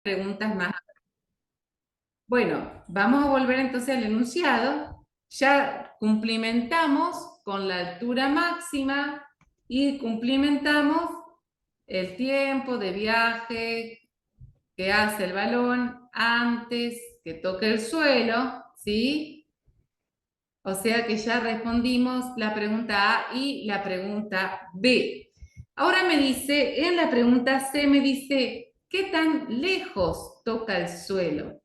preguntas más. Bueno, vamos a volver entonces al enunciado. Ya cumplimentamos con la altura máxima y cumplimentamos el tiempo de viaje que hace el balón antes que toque el suelo, ¿sí? O sea que ya respondimos la pregunta A y la pregunta B. Ahora me dice, en la pregunta C me dice, ¿qué tan lejos toca el suelo?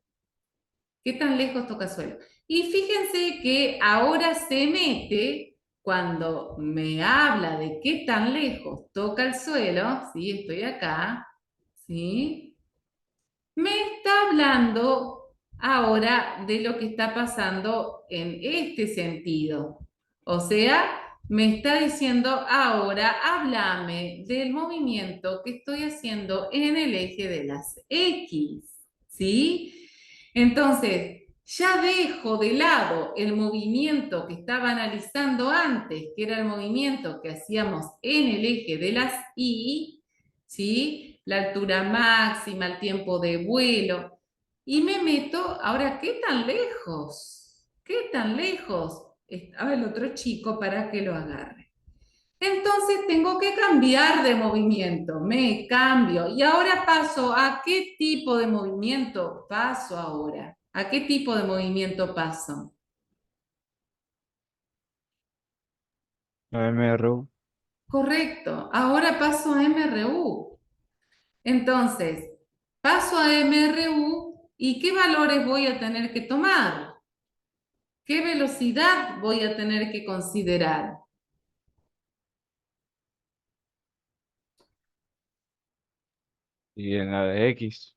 ¿Qué tan lejos toca el suelo? Y fíjense que ahora se mete cuando me habla de qué tan lejos toca el suelo, ¿sí? Estoy acá, ¿sí? Me está hablando ahora de lo que está pasando en este sentido. O sea, me está diciendo ahora, háblame del movimiento que estoy haciendo en el eje de las X, ¿sí? Entonces, ya dejo de lado el movimiento que estaba analizando antes, que era el movimiento que hacíamos en el eje de las Y, ¿sí? La altura máxima, el tiempo de vuelo. Y me meto, ahora, ¿qué tan lejos? ¿Qué tan lejos estaba el otro chico para que lo agarre? Entonces tengo que cambiar de movimiento, me cambio. Y ahora paso a qué tipo de movimiento paso ahora. ¿A qué tipo de movimiento paso? La MRU. Correcto, ahora paso a MRU. Entonces, paso a MRU y ¿qué valores voy a tener que tomar? ¿Qué velocidad voy a tener que considerar? Y en la de X,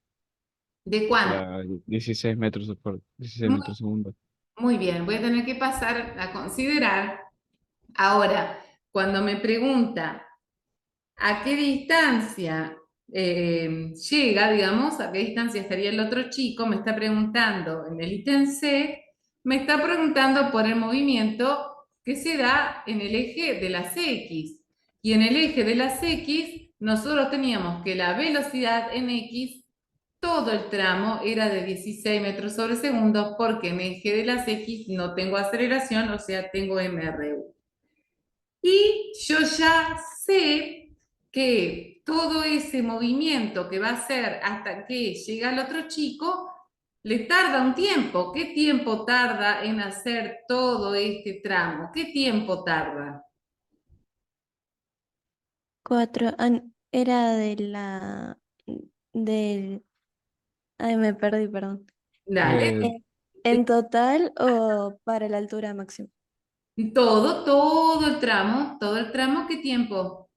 ¿De cuánto? la 16 metros por 16 Muy, metros segundo. muy bien, voy a tener que pasar a considerar. Ahora, cuando me pregunta a qué distancia llega, digamos, a qué distancia estaría el otro chico, me está preguntando en el ítem C, me está preguntando por el movimiento que se da en el eje de las X. Y en el eje de las X, nosotros teníamos que la velocidad en X, todo el tramo era de 16 metros sobre segundo, porque en el eje de las X no tengo aceleración, o sea, tengo MRU. Y yo ya sé que todo ese movimiento que va a hacer hasta que llega el otro chico, le tarda un tiempo. ¿Qué tiempo tarda en hacer todo este tramo? ¿Qué tiempo tarda? Cuatro. Era de la... del... Ay, me perdí, perdón. Dale. ¿En, en total o para la altura máxima? Todo el tramo, ¿qué tiempo?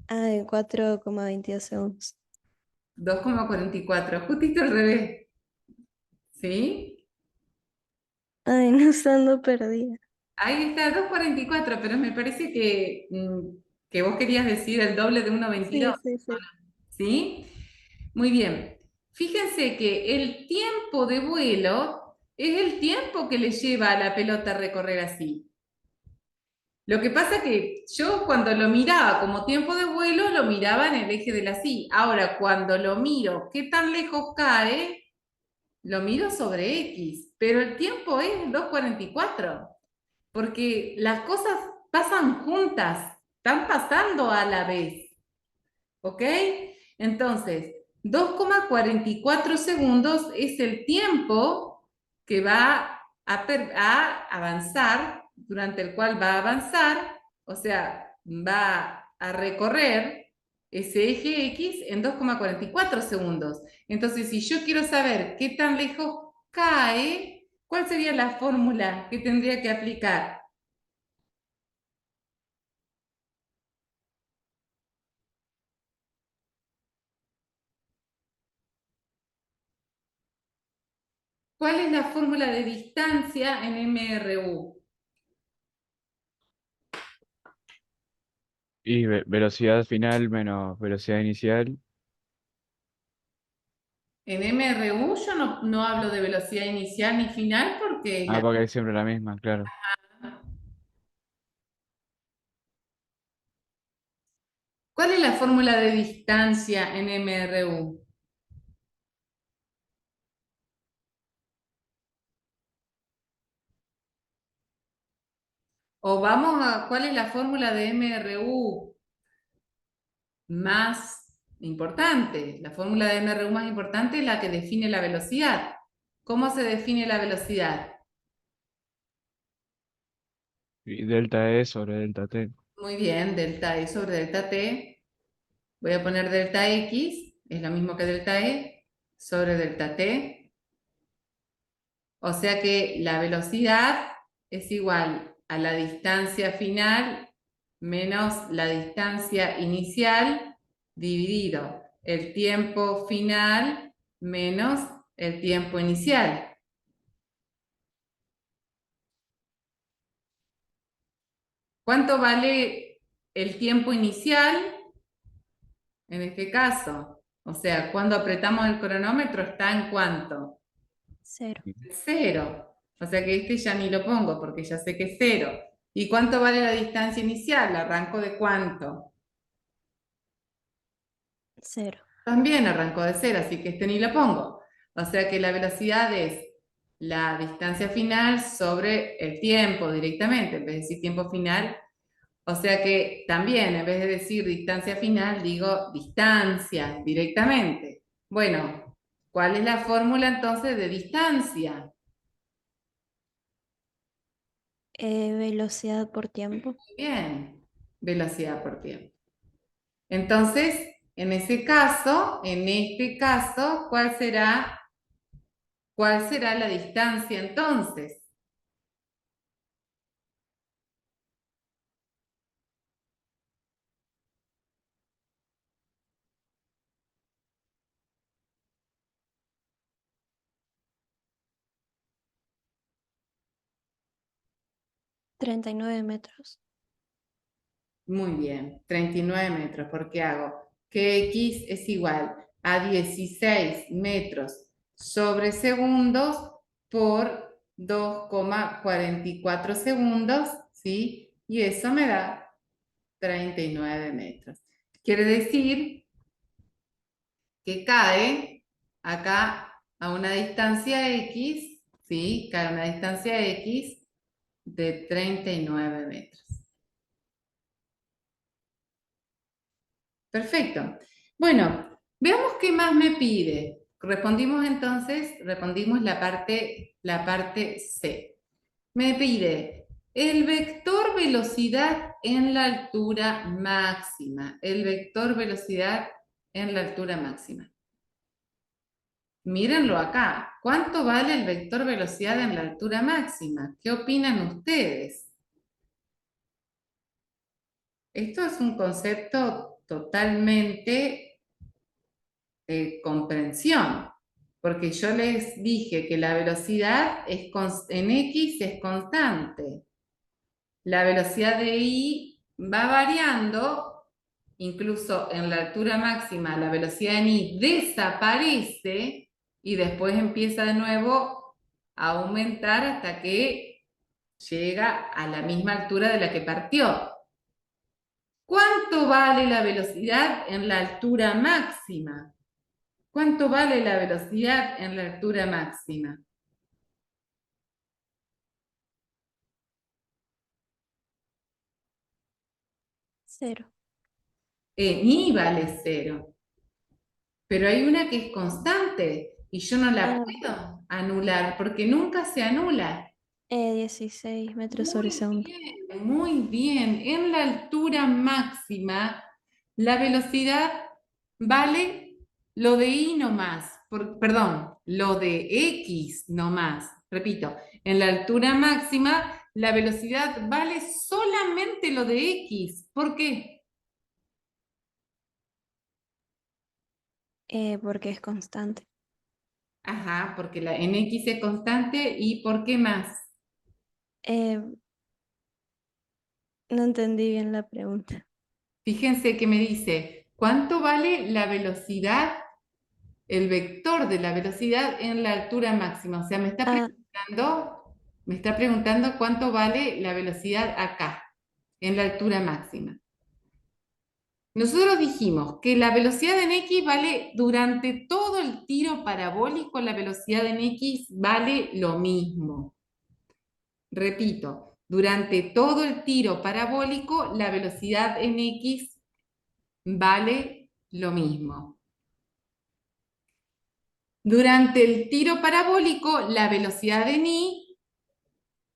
Ah, en 4,22 segundos. 2,44, justito al revés. ¿Sí? Ay, no estando perdida. Ahí está, 2,44, pero me parece que vos querías decir el doble de Sí, 1,22. sí, sí. ¿Sí? Muy bien. Fíjense que el tiempo de vuelo es el tiempo que le lleva a la pelota a recorrer así. Lo que pasa que yo cuando lo miraba como tiempo de vuelo, lo miraba en el eje de la sí. Ahora, cuando lo miro, ¿qué tan lejos cae? Lo miro sobre X, pero el tiempo es 2,44, porque las cosas pasan juntas, están pasando a la vez. ¿Ok? Entonces, 2,44 segundos es el tiempo que va a avanzar, durante el cual va a avanzar, o sea, va a recorrer ese eje X en 2,44 segundos. Entonces, si yo quiero saber qué tan lejos cae, ¿cuál sería la fórmula que tendría que aplicar? ¿Cuál es la fórmula de distancia en MRU? Y velocidad final menos velocidad inicial. En MRU yo no hablo de velocidad inicial ni final porque es Ah, la... porque es siempre la misma, claro. ¿Cuál es la fórmula de distancia en MRU? O vamos a, ¿cuál es la fórmula de MRU más importante? La fórmula de MRU más importante es la que define la velocidad. ¿Cómo se define la velocidad? Y delta E sobre delta T. Muy bien, delta E sobre delta T. Voy a poner delta X, es lo mismo que delta E, sobre delta T. O sea que la velocidad es igual a la distancia final menos la distancia inicial dividido el tiempo final menos el tiempo inicial. ¿Cuánto vale el tiempo inicial en este caso? O sea, cuando apretamos el cronómetro está en ¿cuánto? 0. 0. O sea que este ya ni lo pongo porque ya sé que es 0. ¿Y cuánto vale la distancia inicial? ¿Arranco de cuánto? 0. También arrancó de 0, así que este ni lo pongo. O sea que la velocidad es la distancia final sobre el tiempo directamente, en vez de decir tiempo final. O sea que también, en vez de decir distancia final, digo distancia directamente. Bueno, ¿cuál es la fórmula entonces de distancia? Velocidad por tiempo. Bien, velocidad por tiempo. Entonces, en ese caso, en este caso, ¿cuál será la distancia entonces? $39. Muy bien, 39 metros. ¿Por qué hago? Que X es igual a 16 metros sobre segundos por 2,44 segundos, ¿sí? Y eso me da 39 metros. Quiere decir que cae acá a una distancia X, ¿sí? Cae a una distancia X de 39 metros. Perfecto. Bueno, veamos qué más me pide. Respondimos entonces, respondimos la parte C. Me pide el vector velocidad en la altura máxima. El vector velocidad en la altura máxima. Mírenlo acá. ¿Cuánto vale el vector velocidad en la altura máxima? ¿Qué opinan ustedes? Esto es un concepto totalmente de comprensión, porque yo les dije que la velocidad en X es constante. La velocidad de I va variando, incluso en la altura máxima la velocidad en I desaparece y después empieza de nuevo a aumentar hasta que llega a la misma altura de la que partió. ¿Cuánto vale la velocidad en la altura máxima? ¿Cuánto vale la velocidad en la altura máxima? 0. Ni vale 0. Pero hay una que es constante y yo no la Ah, puedo anular porque nunca se anula. 16 metros sobre segundo. Muy bien. En la altura máxima, la velocidad vale lo de I no más. Perdón, lo de X no más. Repito, en la altura máxima, la velocidad vale solamente lo de X. ¿Por qué? Porque es constante. Ajá, porque en X es constante y ¿por qué más? Eh, no entendí bien la pregunta. Fíjense que me dice, ¿cuánto vale la velocidad, el vector de la velocidad en la altura máxima? O sea, Ah, me está preguntando cuánto vale la velocidad acá, en la altura máxima. Nosotros dijimos que la velocidad en X vale durante todo el tiro parabólico, la velocidad en X vale lo mismo. Repito, Durante todo el tiro parabólico, la velocidad en X vale lo mismo. Durante el tiro parabólico, la velocidad en Y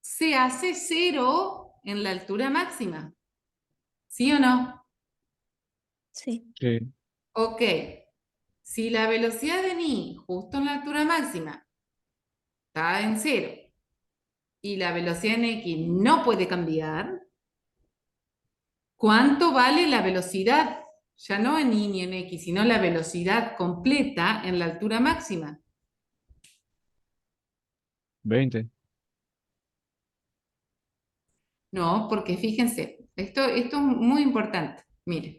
se hace 0 en la altura máxima. ¿Sí o no? Sí. Sí. Ok. Si la velocidad en Y, justo en la altura máxima, está en 0 y la velocidad en X no puede cambiar, ¿cuánto vale la velocidad? Ya no en Y ni en X, sino la velocidad completa en la altura máxima. 20. No, porque fíjense, esto es muy importante. Miren,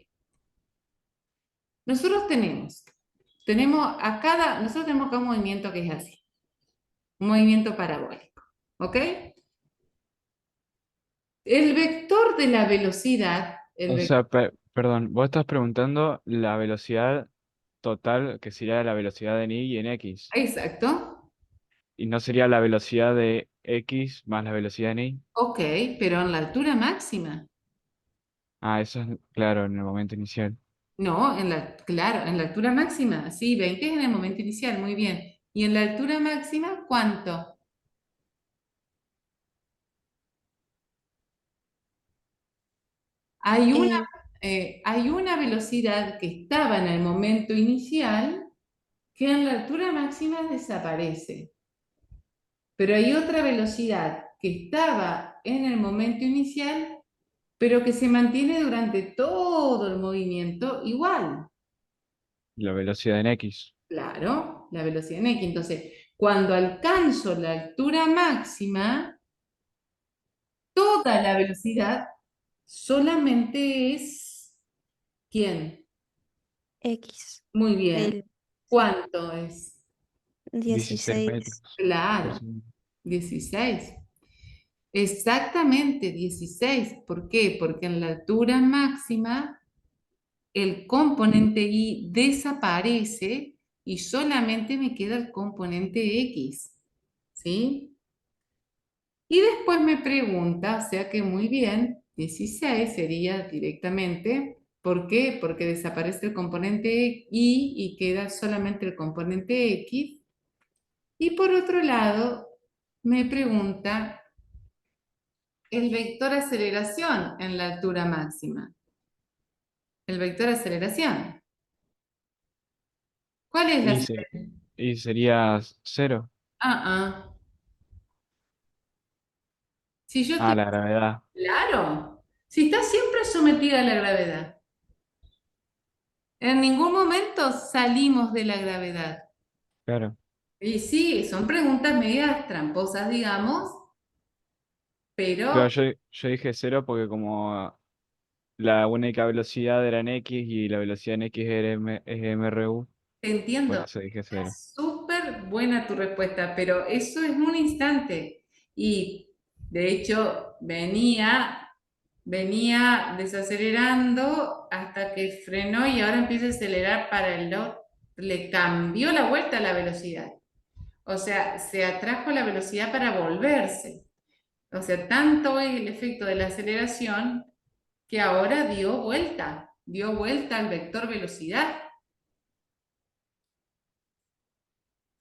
nosotros nosotros tenemos acá un movimiento que es así, un movimiento parabólico, ¿ok? El vector de la velocidad, O sea, perdón, vos estás preguntando la velocidad total, que sería la velocidad en Y y en X. exacto, Y no sería la velocidad de X más la velocidad en Y. ok, pero en la altura máxima. Ah, eso es claro, en el momento inicial. No, claro, en la altura máxima, sí, 20 es en el momento inicial, muy bien. ¿Y en la altura máxima cuánto? Hay una, Eh, hay una velocidad que estaba en el momento inicial que en la altura máxima desaparece. Pero hay otra velocidad que estaba en el momento inicial, pero que se mantiene durante todo el movimiento igual. La velocidad en X. Claro, la velocidad en X. Entonces, cuando alcanzo la altura máxima, toda la velocidad solamente es ¿quién? X. Muy bien. El sí, ¿Cuánto es? 16 16. metros por Claro, segundo. 16. Exactamente 16. ¿Por qué? Porque en la altura máxima el componente Y desaparece y solamente me queda el componente X. ¿Sí? Y después me pregunta, o sea que muy bien, 16 sería directamente, ¿por qué? Porque desaparece el componente Y y queda solamente el componente X. Y por otro lado, me pregunta el vector aceleración en la altura máxima. El vector aceleración. ¿Cuál es la Y, aceleración? y sería 0. Ah, ah. Si yo Ah, estoy, la gravedad. claro, si está siempre sometida a la gravedad. En ningún momento salimos de la gravedad. Claro. Y sí, son preguntas medias tramposas, digamos, Claro, pero yo dije 0 porque como la única velocidad era en X y la velocidad en X es MRU, te por entiendo. eso dije Está 0. súper buena tu respuesta, pero eso es un instante. Y de hecho venía desacelerando hasta que frenó y ahora empieza a acelerar para el lado. Le cambió la vuelta a la velocidad. O sea, se atrajo la velocidad para volverse. O sea, tanto es el efecto de la aceleración que ahora dio vuelta al vector velocidad.